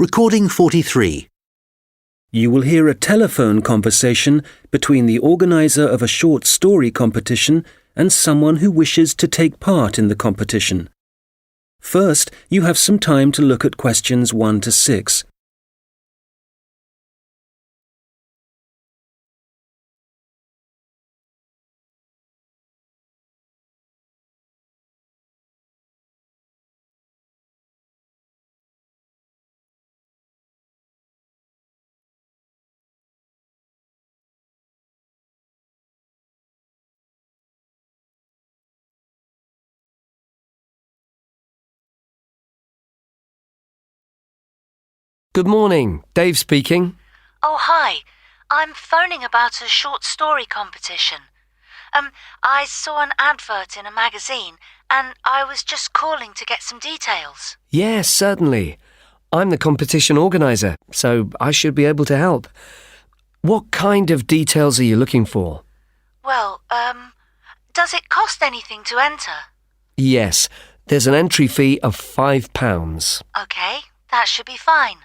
Recording 43. You will hear a telephone conversation between the organizer of a short story competition and someone who wishes to take part in the competition. First, you have some time to look at questions 1 to 6. Good morning, Dave speaking. Oh, hi. I'm phoning about a short story competition. I saw an advert in a magazine and I was just calling to get some details. Yes, certainly. I'm the competition organizer, so I should be able to help. What kind of details are you looking for? Well, does it cost anything to enter? Yes, there's an entry fee of £5. Okay, that should be fine.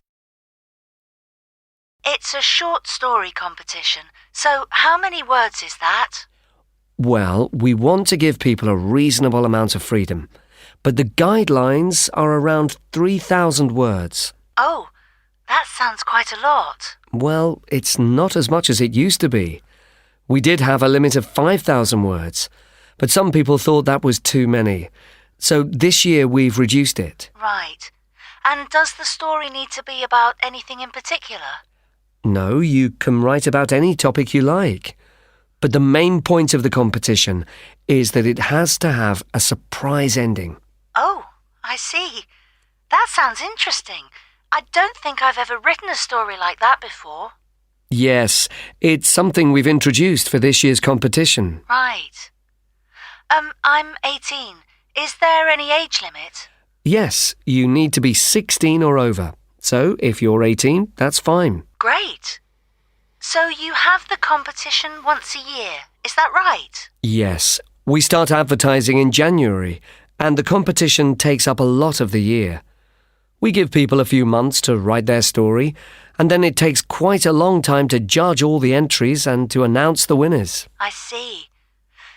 It's a short story competition, so how many words is that? Well, we want to give people a reasonable amount of freedom, but the guidelines are around 3,000 words. Oh, that sounds quite a lot. Well, it's not as much as it used to be. We did have a limit of 5,000 words, but some people thought that was too many. So this year we've reduced it. Right. And does the story need to be about anything in particular? No, you can write about any topic you like. But the main point of the competition is that it has to have a surprise ending. Oh, I see. That sounds interesting. I don't think I've ever written a story like that before. Yes, it's something we've introduced for this year's competition. Right. I'm 18. Is there any age limit? Yes, you need to be 16 or over. So if you're 18, that's fine. Great. So you have the competition once a year, is that right? Yes, we start advertising in January, and the competition takes up a lot of the year. We give people a few months to write their story, and then it takes quite a long time to judge all the entries and to announce the winners. I see.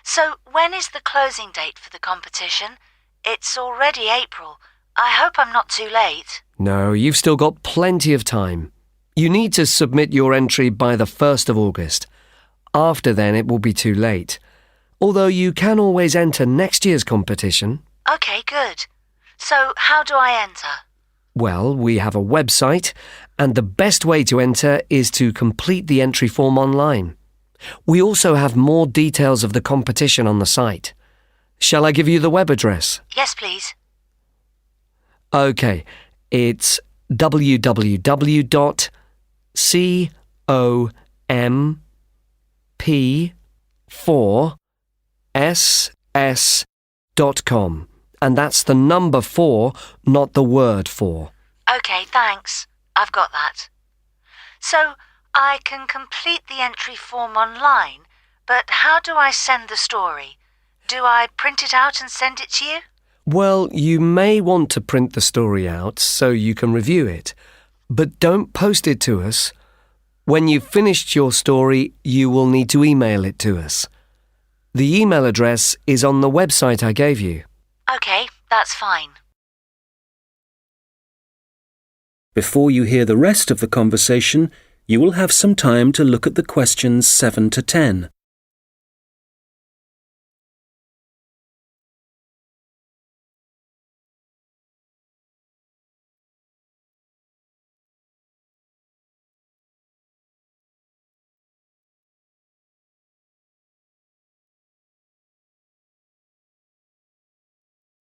So when is the closing date for the competition? It's already April. I hope I'm not too late. No, you've still got plenty of time. You need to submit your entry by the 1st of August. After then, it will be too late. Although you can always enter next year's competition. Okay, good. So how do I enter? Well, we have a website, and the best way to enter is to complete the entry form online. We also have more details of the competition on the site. Shall I give you the web address? Yes, please. Okay, it's www.comp4ss.com, and that's the number 4, not the word 4. Okay, thanks. I've got that. So I can complete the entry form online, but how do I send the story? Do I print it out and send it to you? Well, you may want to print the story out so you can review it, but don't post it to us. When you've finished your story, you will need to email it to us. The email address is on the website I gave you. Okay, that's fine. Before you hear the rest of the conversation, you will have some time to look at the questions 7 to 10.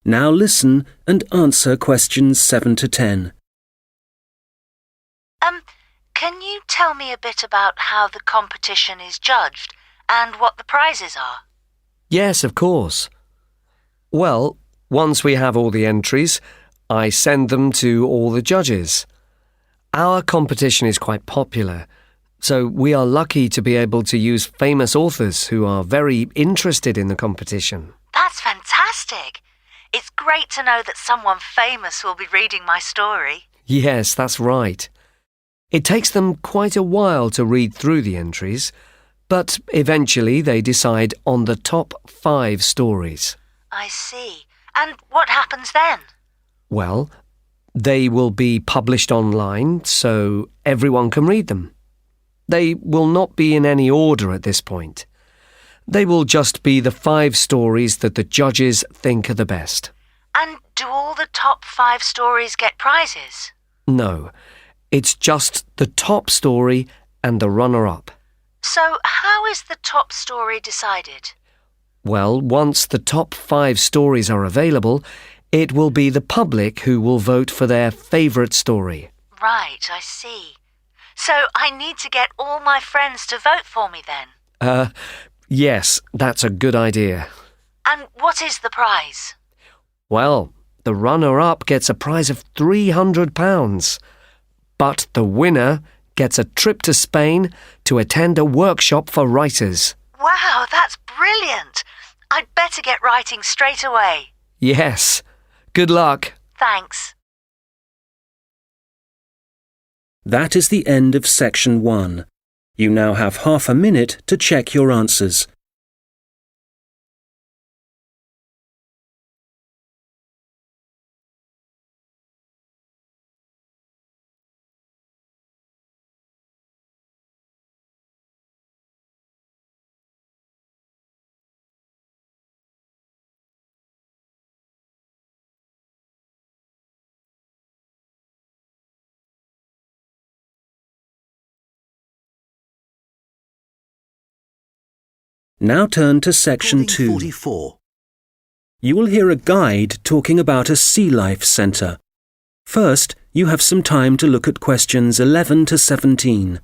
Now listen and answer questions 7 to 10. Can you tell me a bit about how the competition is judged and what the prizes are? Yes, of course. Well, once we have all the entries, I send them to all the judges. Our competition is quite popular, so we are lucky to be able to use famous authors who are very interested in the competition. That's fantastic. It's great to know that someone famous will be reading my story. Yes, that's right. It takes them quite a while to read through the entries, but eventually they decide on the top 5 stories. I see. And what happens then? Well, they will be published online so everyone can read them. They will not be in any order at this point. They will just be the 5 stories that the judges think are the best. And do all the top 5 stories get prizes? No, it's just the top story and the runner-up. So how is the top story decided? Well, once the top 5 stories are available, it will be the public who will vote for their favourite story. Right, I see. So I need to get all my friends to vote for me then? Yes, that's a good idea. And what is the prize? Well, the runner-up gets a prize of £300, but the winner gets a trip to Spain to attend a workshop for writers. Wow, that's brilliant! I'd better get writing straight away. Yes. Good luck. Thanks. That is the end of section 1. You now have half a minute to check your answers. Now turn to section 2. 44. You will hear a guide talking about a sea life centre. First, you have some time to look at questions 11 to 17.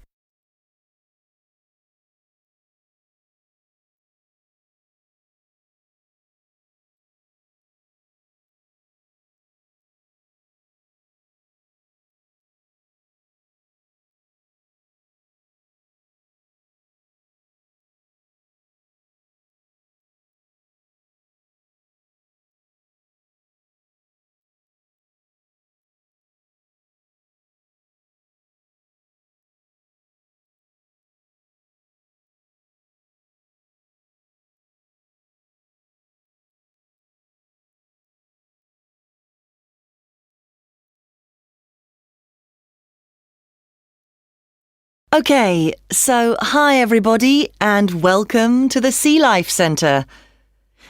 OK, so hi everybody and welcome to the Sea Life Centre.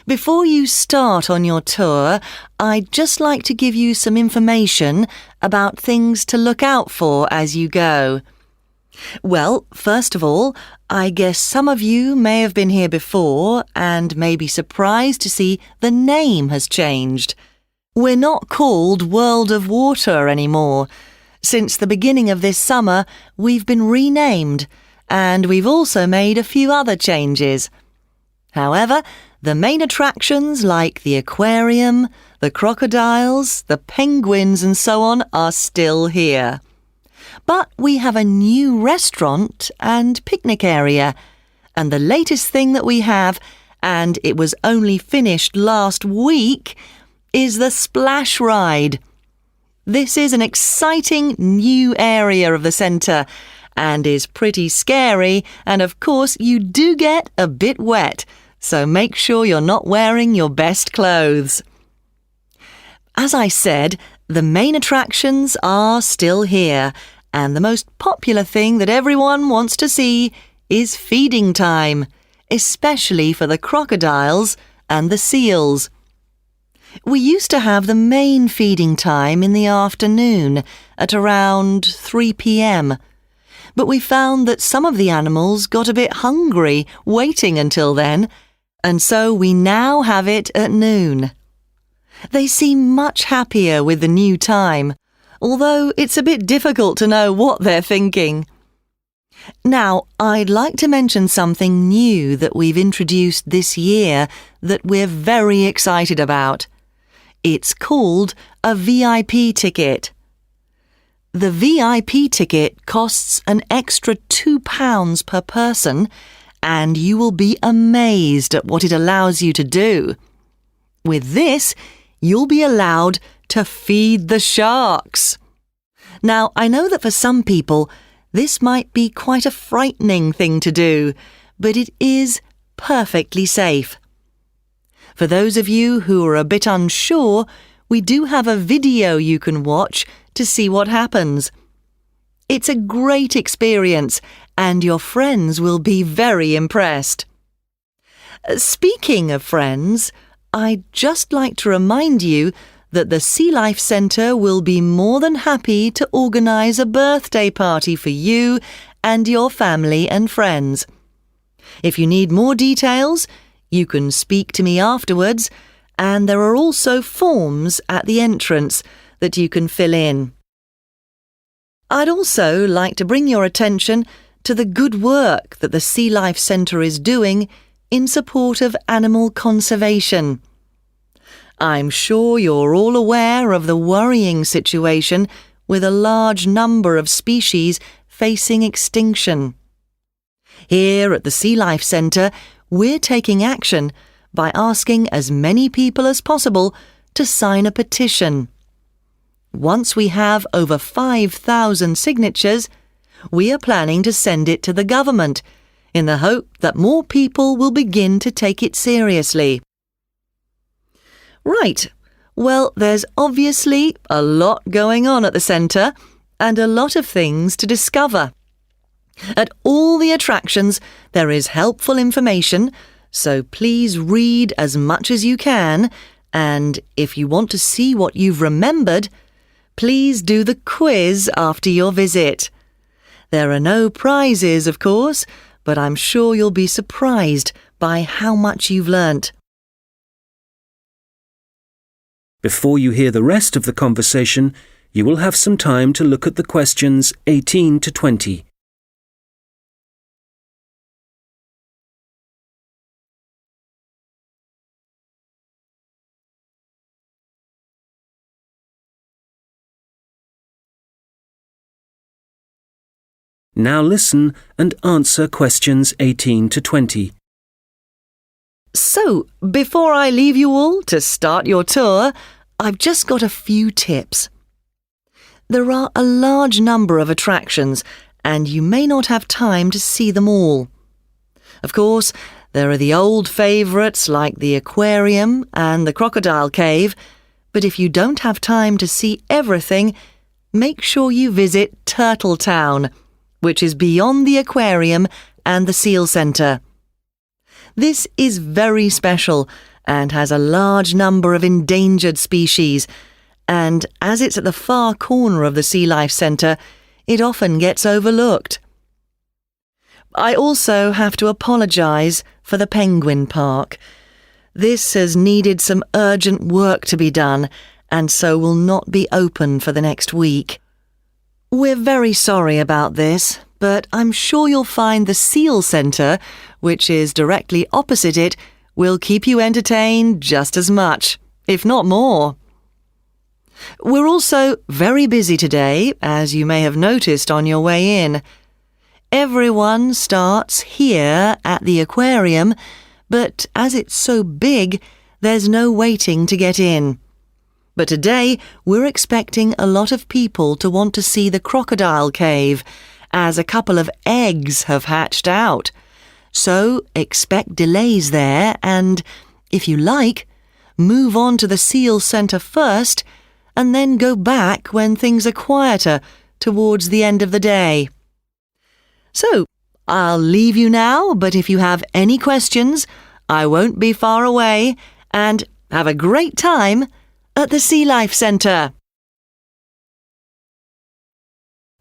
Before you start on your tour, I'd just like to give you some information about things to look out for as you go. Well, first of all, I guess some of you may have been here before and may be surprised to see the name has changed. We're not called World of Water anymore. Since the beginning of this summer, we've been renamed, and we've also made a few other changes. However, the main attractions like the aquarium, the crocodiles, the penguins and so on are still here. But we have a new restaurant and picnic area, and the latest thing that we have, and it was only finished last week, is the splash ride. This is an exciting new area of the centre and is pretty scary, and of course you do get a bit wet, so make sure you're not wearing your best clothes. As I said, the main attractions are still here, and the most popular thing that everyone wants to see is feeding time, especially for the crocodiles and the seals. We used to have the main feeding time in the afternoon at around 3 p.m. But we found that some of the animals got a bit hungry waiting until then, and so we now have it at noon. They seem much happier with the new time, although it's a bit difficult to know what they're thinking. Now, I'd like to mention something new that we've introduced this year that we're very excited about. It's called a VIP ticket. The VIP ticket costs an extra £2 per person, and you will be amazed at what it allows you to do. With this, you'll be allowed to feed the sharks. Now, I know that for some people, this might be quite a frightening thing to do, but it is perfectly safe. For those of you who are a bit unsure, we do have a video you can watch to see what happens. It's a great experience, and your friends will be very impressed. Speaking of friends, I'd just like to remind you that the Sea Life Centre will be more than happy to organise a birthday party for you and your family and friends. If you need more details, you can speak to me afterwards, and there are also forms at the entrance that you can fill in. I'd also like to bring your attention to the good work that the Sea Life Centre is doing in support of animal conservation. I'm sure you're all aware of the worrying situation with a large number of species facing extinction. Here at the Sea Life Centre, we're taking action by asking as many people as possible to sign a petition. Once we have over 5,000 signatures, we are planning to send it to the government in the hope that more people will begin to take it seriously. Right, well, there's obviously a lot going on at the centre and a lot of things to discover. At all the attractions, there is helpful information, so please read as much as you can, and if you want to see what you've remembered, please do the quiz after your visit. There are no prizes, of course, but I'm sure you'll be surprised by how much you've learnt. Before you hear the rest of the conversation, you will have some time to look at the questions 18 to 20. Now listen and answer questions 18 to 20. So, before I leave you all to start your tour, I've just got a few tips. There are a large number of attractions, and you may not have time to see them all. Of course, there are the old favourites like the aquarium and the crocodile cave, but if you don't have time to see everything, make sure you visit Turtle Town, which is beyond the aquarium and the seal centre. This is very special and has a large number of endangered species, and as it's at the far corner of the Sea Life Centre, it often gets overlooked. I also have to apologise for the Penguin Park. This has needed some urgent work to be done, and so will not be open for the next week. We're very sorry about this, but I'm sure you'll find the Seal Centre, which is directly opposite it, will keep you entertained just as much, if not more. We're also very busy today, as you may have noticed on your way in. Everyone starts here at the aquarium, but as it's so big, there's no waiting to get in. But today, we're expecting a lot of people to want to see the crocodile cave, as a couple of eggs have hatched out. So expect delays there and, if you like, move on to the Seal Centre first and then go back when things are quieter towards the end of the day. So, I'll leave you now, but if you have any questions, I won't be far away, and have a great time at the Sea Life Centre.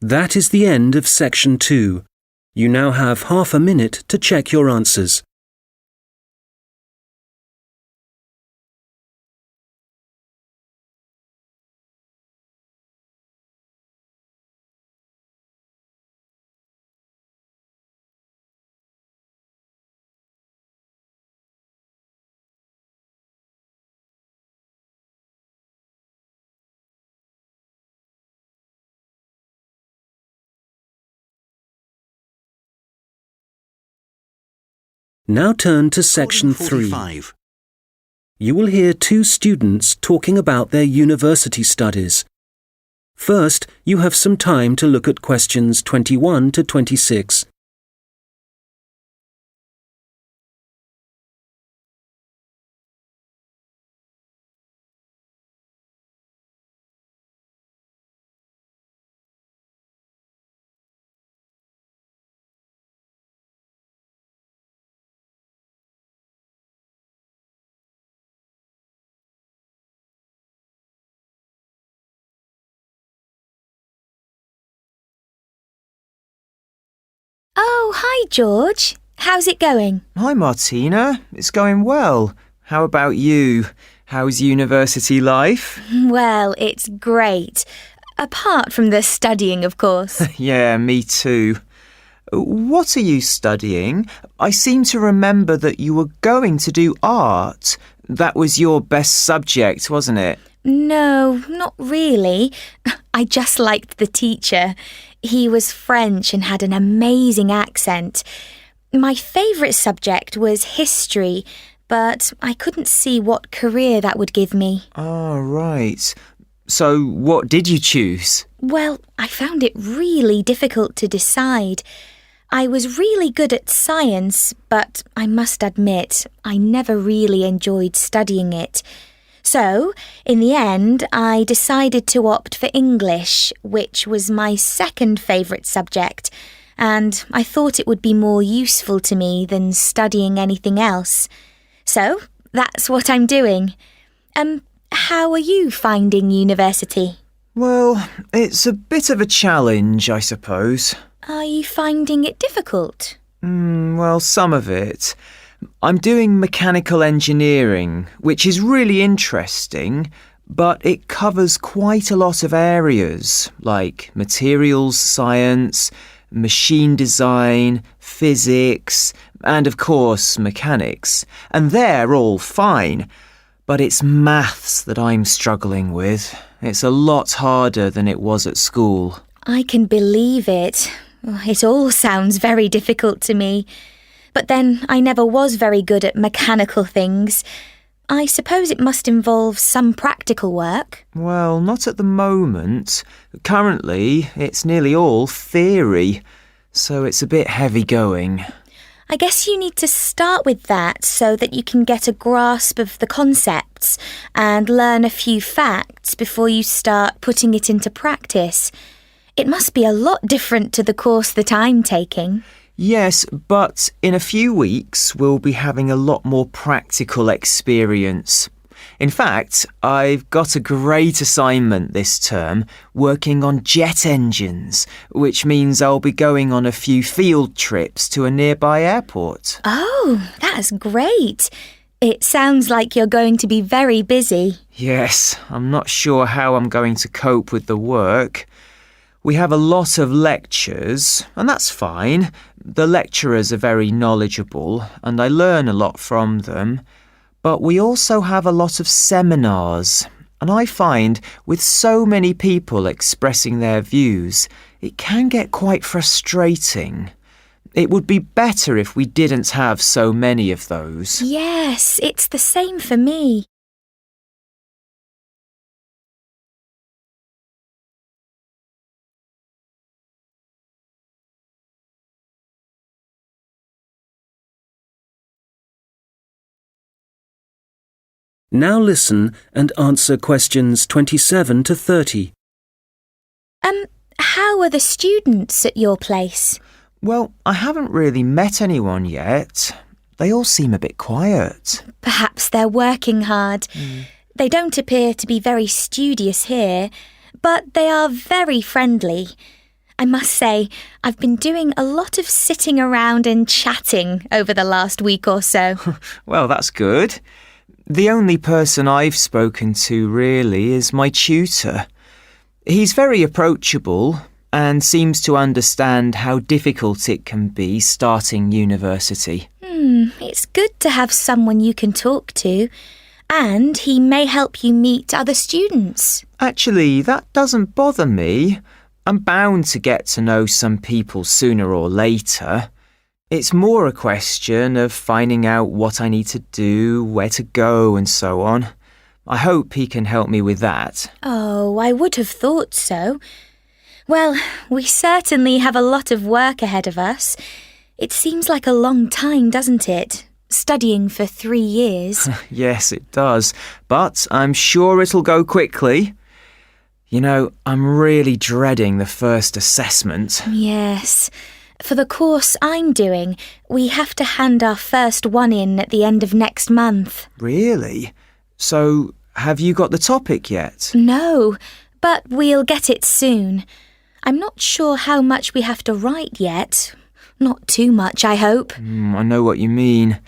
That is the end of section 2. You now have half a minute to check your answers. Now turn to section 3. You will hear two students talking about their university studies. First, you have some time to look at questions 21 to 26. Oh, hi, George. How's it going? Hi, Martina. It's going well. How about you? How's university life? Well, it's great. Apart from the studying, of course. Yeah, me too. What are you studying? I seem to remember that you were going to do art. That was your best subject, wasn't it? No, not really. I just liked the teacher. He was French and had an amazing accent. My favourite subject was history, but I couldn't see what career that would give me. Oh, right. So what did you choose? Well, I found it really difficult to decide. I was really good at science, but I must admit, I never really enjoyed studying it. So, in the end, I decided to opt for English, which was my second favourite subject, and I thought it would be more useful to me than studying anything else. So, that's what I'm doing. How are you finding university? Well, it's a bit of a challenge, I suppose. Are you finding it difficult? Well, some of it. I'm doing mechanical engineering, which is really interesting, but it covers quite a lot of areas, like materials science, machine design, physics, and of course mechanics. And they're all fine, but it's maths that I'm struggling with. It's a lot harder than it was at school. I can believe it. It all sounds very difficult to me. But then I never was very good at mechanical things. I suppose it must involve some practical work. Well, not at the moment. Currently, it's nearly all theory, so it's a bit heavy going. I guess you need to start with that so that you can get a grasp of the concepts and learn a few facts before you start putting it into practice. It must be a lot different to the course that I'm taking. Yes, but in a few weeks we'll be having a lot more practical experience. In fact, I've got a great assignment this term working on jet engines, which means I'll be going on a few field trips to a nearby airport. Oh, that's great. It sounds like you're going to be very busy. Yes, I'm not sure how I'm going to cope with the work. We have a lot of lectures, and that's fine. The lecturers are very knowledgeable, and I learn a lot from them. But we also have a lot of seminars, and I find with so many people expressing their views, it can get quite frustrating. It would be better if we didn't have so many of those. Yes, it's the same for me. Now listen and answer questions 27 to 30. How are the students at your place? Well, I haven't really met anyone yet. They all seem a bit quiet. Perhaps they're working hard. They don't appear to be very studious here, but they are very friendly. I must say, I've been doing a lot of sitting around and chatting over the last week or so. Well, that's good. The only person I've spoken to really is my tutor. He's very approachable and seems to understand how difficult it can be starting university. It's good to have someone you can talk to, and he may help you meet other students. Actually, that doesn't bother me. I'm bound to get to know some people sooner or later. It's more a question of finding out what I need to do, where to go and so on. I hope he can help me with that. Oh, I would have thought so. Well, we certainly have a lot of work ahead of us. It seems like a long time, doesn't it? Studying for 3 years. Yes, it does. But I'm sure it'll go quickly. You know, I'm really dreading the first assessment. Yes. For the course I'm doing, we have to hand our first one in at the end of next month. Really? So, have you got the topic yet? No, but we'll get it soon. I'm not sure how much we have to write yet. Not too much, I hope. I know what you mean.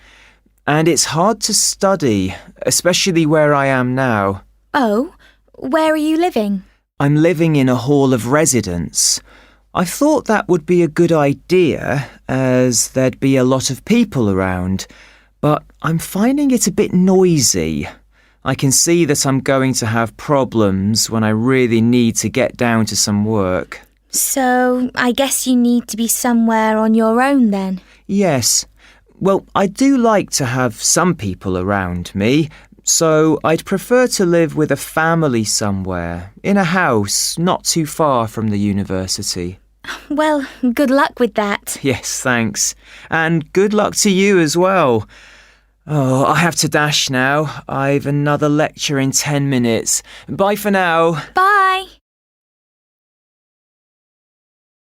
And it's hard to study, especially where I am now. Oh, where are you living? I'm living in a hall of residence. I thought that would be a good idea, as there'd be a lot of people around, but I'm finding it a bit noisy. I can see that I'm going to have problems when I really need to get down to some work. So, I guess you need to be somewhere on your own then? Yes. Well, I do like to have some people around me, so I'd prefer to live with a family somewhere, in a house not too far from the university. Well, good luck with that. Yes, thanks. And good luck to you as well. Oh, I have to dash now. I've another lecture in 10 minutes. Bye for now. Bye!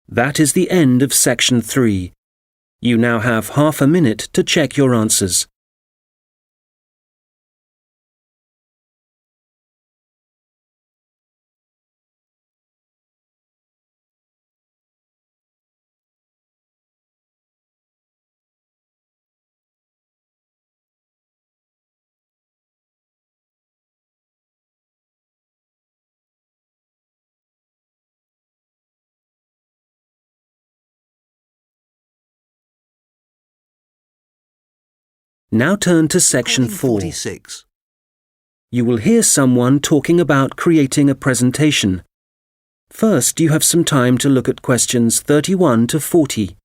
That is the end of section 3. You now have half a minute to check your answers. Now turn to section 4. 46. You will hear someone talking about creating a presentation. First, you have some time to look at questions 31 to 40.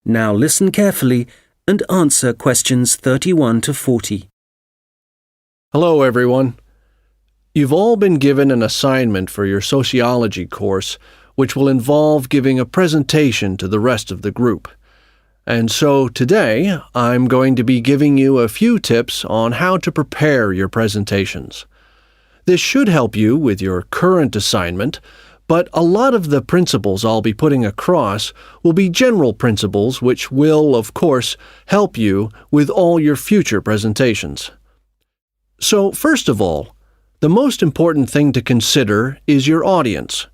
Now listen carefully and answer questions 31 to 40. Hello, everyone. You've all been given an assignment for your sociology course, which will involve giving a presentation to the rest of the group. And so today, I'm going to be giving you a few tips on how to prepare your presentations. This should help you with your current assignment, but a lot of the principles I'll be putting across will be general principles which will, of course, help you with all your future presentations. So, first of all, the most important thing to consider is your audience,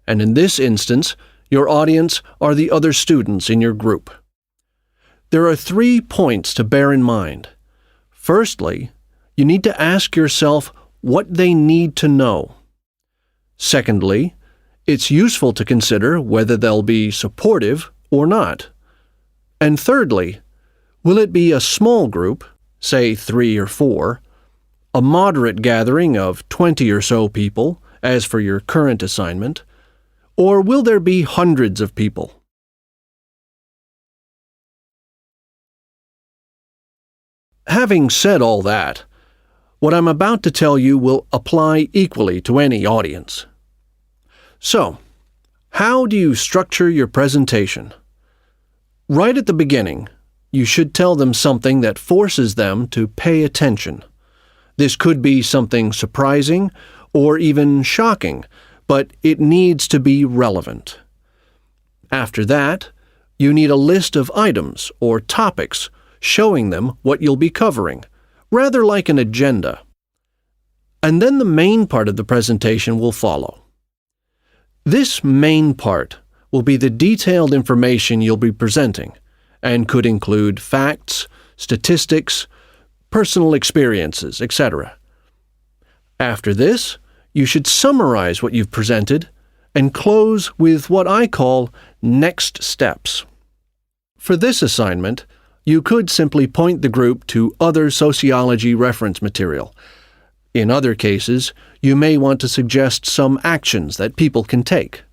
and in this instance, your audience are the other students in your group. There are 3 points to bear in mind. Firstly, you need to ask yourself what they need to know. Secondly, it's useful to consider whether they'll be supportive or not. And thirdly, will it be a small group, say 3 or 4, a moderate gathering of 20 or so people, as for your current assignment, or will there be hundreds of people? Having said all that, what I'm about to tell you will apply equally to any audience. So, how do you structure your presentation? Right at the beginning, you should tell them something that forces them to pay attention. This could be something surprising or even shocking, but it needs to be relevant. After that, you need a list of items or topics showing them what you'll be covering, rather like an agenda. And then the main part of the presentation will follow. This main part will be the detailed information you'll be presenting, and could include facts, statistics, personal experiences, etc. After this, you should summarize what you've presented and close with what I call next steps. For this assignment, you could simply point the group to other sociology reference material. In other cases, you may want to suggest some actions that people can take.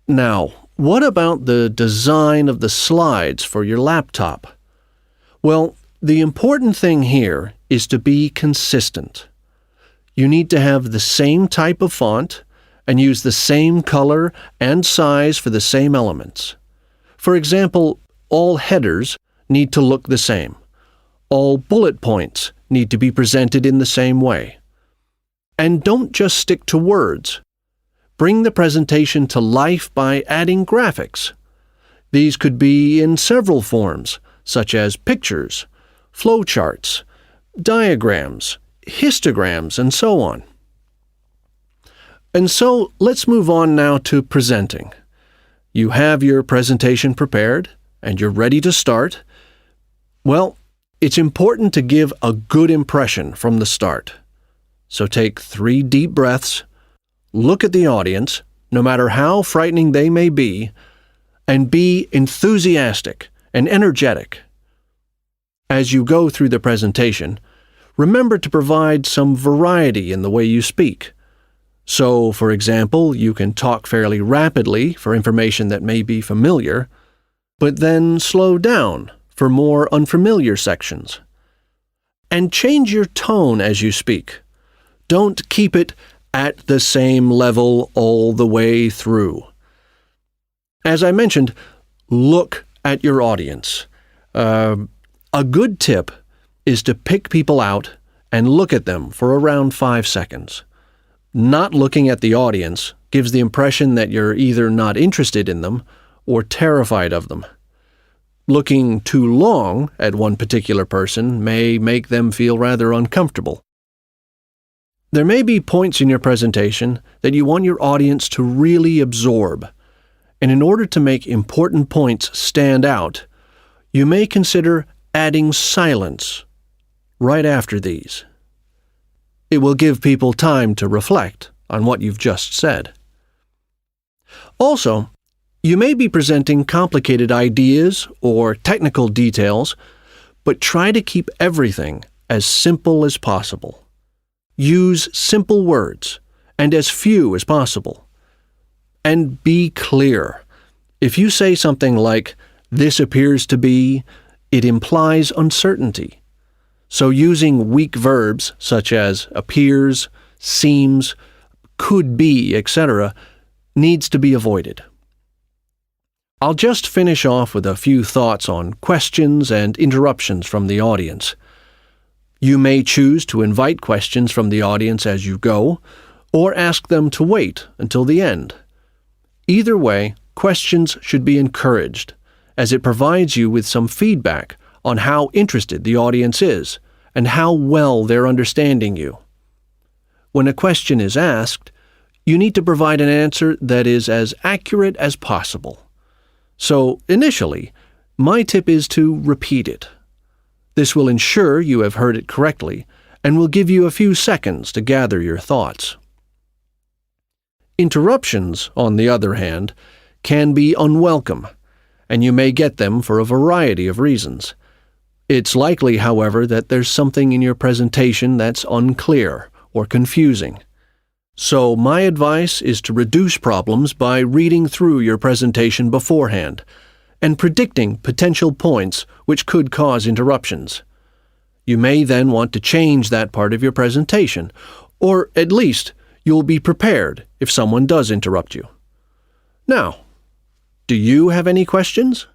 Now, what about the design of the slides for your laptop? Well, the important thing here is to be consistent. You need to have the same type of font and use the same color and size for the same elements. For example, all headers need to look the same. All bullet points need to be presented in the same way. And don't just stick to words. Bring the presentation to life by adding graphics. These could be in several forms, such as pictures, flowcharts, diagrams, histograms, and so on. And so let's move on now to presenting. You have your presentation prepared, and you're ready to start. Well, it's important to give a good impression from the start. So take 3 deep breaths, look at the audience, no matter how frightening they may be, and be enthusiastic and energetic. As you go through the presentation, remember to provide some variety in the way you speak. So, for example, you can talk fairly rapidly for information that may be familiar, but then slow down for more unfamiliar sections. And change your tone as you speak. Don't keep it at the same level all the way through. As I mentioned, look at your audience. A good tip is to pick people out and look at them for around 5 seconds. Not looking at the audience gives the impression that you're either not interested in them or terrified of them. Looking too long at one particular person may make them feel rather uncomfortable. There may be points in your presentation that you want your audience to really absorb, and in order to make important points stand out, you may consider adding silence right after these. It will give people time to reflect on what you've just said. Also, you may be presenting complicated ideas or technical details, but try to keep everything as simple as possible. Use simple words and as few as possible. And be clear. If you say something like, "This appears to be," it implies uncertainty. So using weak verbs such as appears, seems, could be, etc., needs to be avoided. I'll just finish off with a few thoughts on questions and interruptions from the audience. You may choose to invite questions from the audience as you go, or ask them to wait until the end. Either way, questions should be encouraged, as it provides you with some feedback on how interested the audience is and how well they're understanding you. When a question is asked, you need to provide an answer that is as accurate as possible. So, initially, my tip is to repeat it. This will ensure you have heard it correctly and will give you a few seconds to gather your thoughts. Interruptions, on the other hand, can be unwelcome, and you may get them for a variety of reasons. It's likely, however, that there's something in your presentation that's unclear or confusing. So my advice is to reduce problems by reading through your presentation beforehand and predicting potential points which could cause interruptions. You may then want to change that part of your presentation, or at least you'll be prepared if someone does interrupt you. Now, do you have any questions?